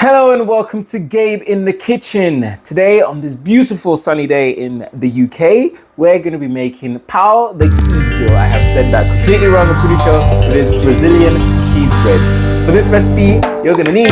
Hello and welcome to Gabe in the Kitchen. Today on this beautiful sunny day in the UK, we're going to be making Pão de Queijo. I have said that completely wrong, I'm pretty sure. It is Brazilian cheese bread. For this recipe, you're going to need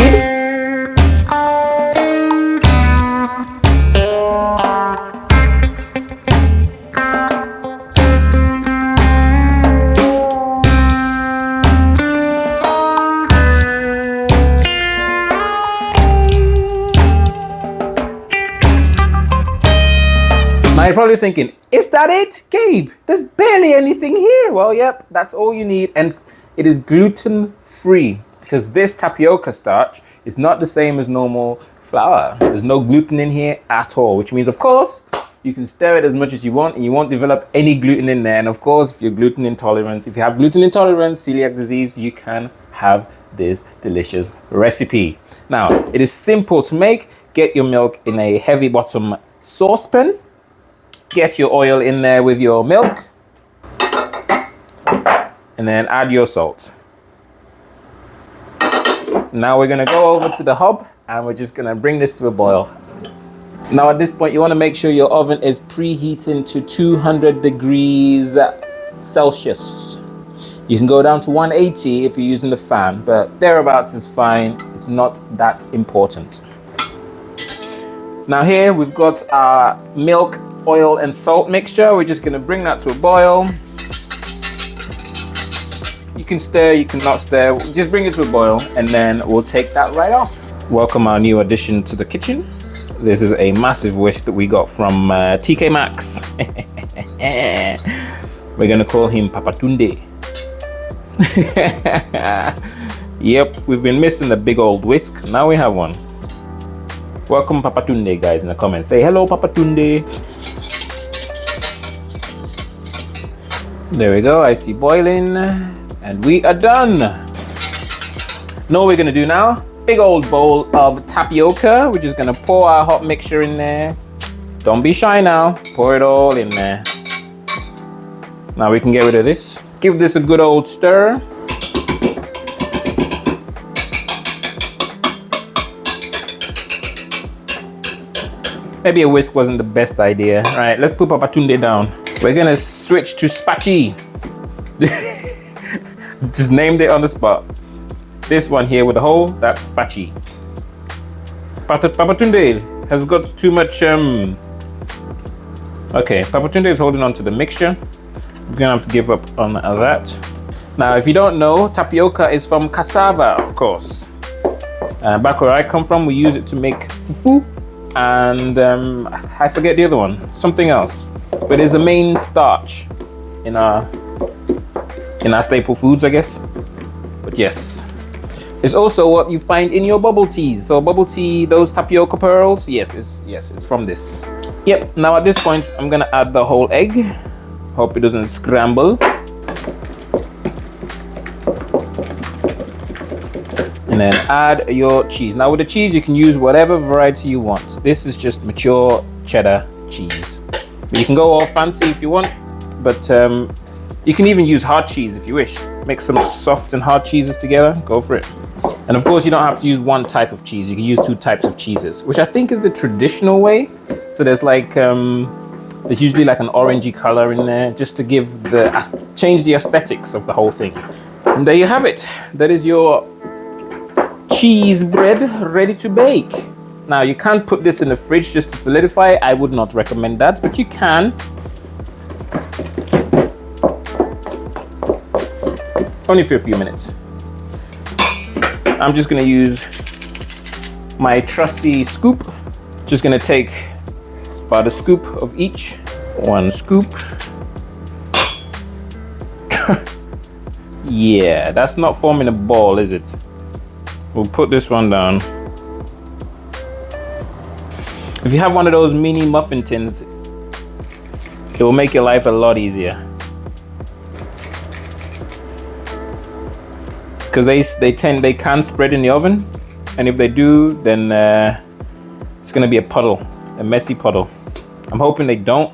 Now you're probably thinking, is that it, Gabe? There's barely anything here. Well, yep, that's all you need. And it is gluten-free because this tapioca starch is not the same as normal flour. There's no gluten in here at all, which means, of course, you can stir it as much as you want and you won't develop any gluten in there. And of course, if you have gluten intolerance, celiac disease, you can have this delicious recipe. Now, it is simple to make. Get your milk in a heavy bottom saucepan. Get your oil in there with your milk and then add your salt. Now we're gonna go over to the hob and we're just gonna bring this to a boil. Now at this point you wanna make sure your oven is preheating to 200 degrees Celsius. You can go down to 180 if you're using the fan, but thereabouts is fine. It's not that important. Now here we've got our milk, oil and salt mixture. We're just going to bring that to a boil. You can stir, you can not stir, just bring it to a boil and then we'll take that right off. Welcome our new addition to the kitchen. This is a massive wish that we got from TK Maxx. We're going to call him Papatunde. Yep, we've been missing a big old whisk. Now we have one. Welcome Papatunde, guys, in the comments. Say hello, Papatunde. There we go, I see boiling, and we are done. Know what we're gonna do now? Big old bowl of tapioca. We're just gonna pour our hot mixture in there. Don't be shy now, pour it all in there. Now we can get rid of this. Give this a good old stir. Maybe a whisk wasn't the best idea. All right, let's put Papatunde down. We're gonna switch to spachi. Just named it on the spot. This one here with the hole, that's spachi. Papatunde has got too much, Okay, Papatunde is holding on to the mixture. We're gonna have to give up on that. Now, if you don't know, tapioca is from cassava, of course. Back where I come from, we use it to make fufu. And I forget the other one, something else, but it's a main starch in our staple foods, I guess. But yes, it's also what you find in your bubble teas. So bubble tea, those tapioca pearls, yes, it's from this. Yep. Now at this point, I'm gonna add the whole egg. Hope it doesn't scramble. And then add your cheese. Now with the cheese, you can use whatever variety you want. This is just mature cheddar cheese. But you can go all fancy if you want, but you can even use hard cheese if you wish. Mix some soft and hard cheeses together, go for it. And of course, you don't have to use one type of cheese. You can use two types of cheeses, which I think is the traditional way. So there's like, there's usually like an orangey color in there just to give change the aesthetics of the whole thing. And there you have it. That is your cheese bread ready to bake. Now you can't put this in the fridge just to solidify. I would not recommend that, but you can. Only for a few minutes. I'm just gonna use my trusty scoop. Just gonna take about a scoop of each. One scoop. Yeah, that's not forming a ball, is it? We'll put this one down. If you have one of those mini muffin tins, it will make your life a lot easier. Because they can spread in the oven, and if they do, then it's gonna be a puddle, a messy puddle. I'm hoping they don't.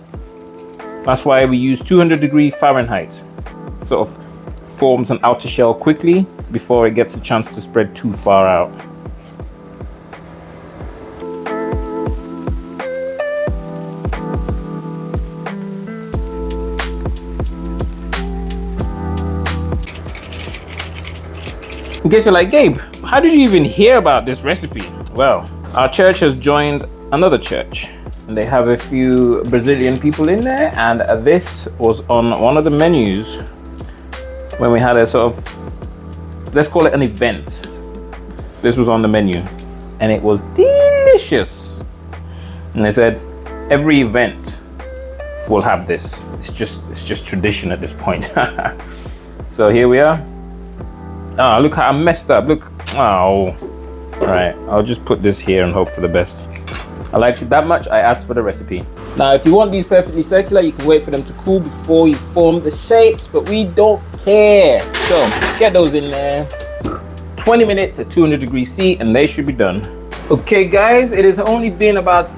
That's why we use 200 Fahrenheit. Sort of forms an outer shell quickly before it gets a chance to spread too far out. In case you're like, Gabe, how did you even hear about this recipe? Well, our church has joined another church, and they have a few Brazilian people in there, and this was on one of the menus when we had a sort of, let's call it an event. This was on the menu, and it was delicious. And they said, every event will have this. It's just tradition at this point. So here we are. Oh, look how I messed up. Look. Oh. Right. I'll just put this here and hope for the best. I liked it that much, I asked for the recipe. Now, if you want these perfectly circular, you can wait for them to cool before you form the shapes, but we don't care. So, get those in there. 20 minutes at 200 degrees C, and they should be done. Okay, guys, it has only been about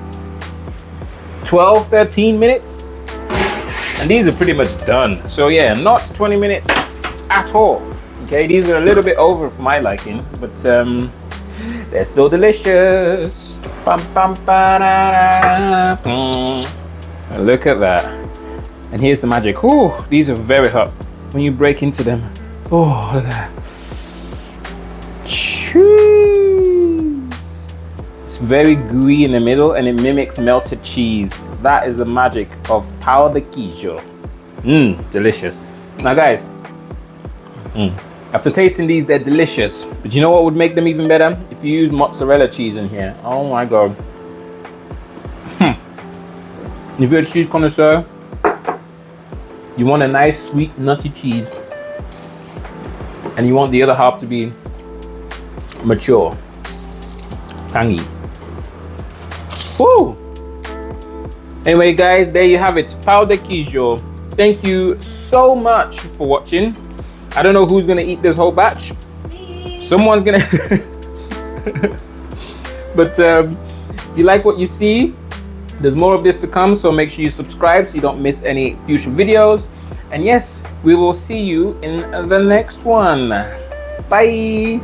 12, 13 minutes. And these are pretty much done. So yeah, not 20 minutes at all. Okay, these are a little bit over for my liking, but they're still delicious. Bum, bum, look at that. And here's the magic. Ooh, these are very hot. When you break into them, oh, look at that. Cheese. It's very gooey in the middle and it mimics melted cheese. That is the magic of Pão de Queijo. Delicious. Now guys, after tasting these, they're delicious. But you know what would make them even better? If you use mozzarella cheese in here. Oh my God. If you're a cheese connoisseur, you want a nice, sweet, nutty cheese. And you want the other half to be mature, tangy. Woo! Anyway, guys, there you have it. Pão de Queijo. Thank you so much for watching. I don't know who's gonna eat this whole batch. Someone's gonna. But if you like what you see, there's more of this to come, so make sure you subscribe so you don't miss any future videos. And yes, we will see you in the next one. Bye.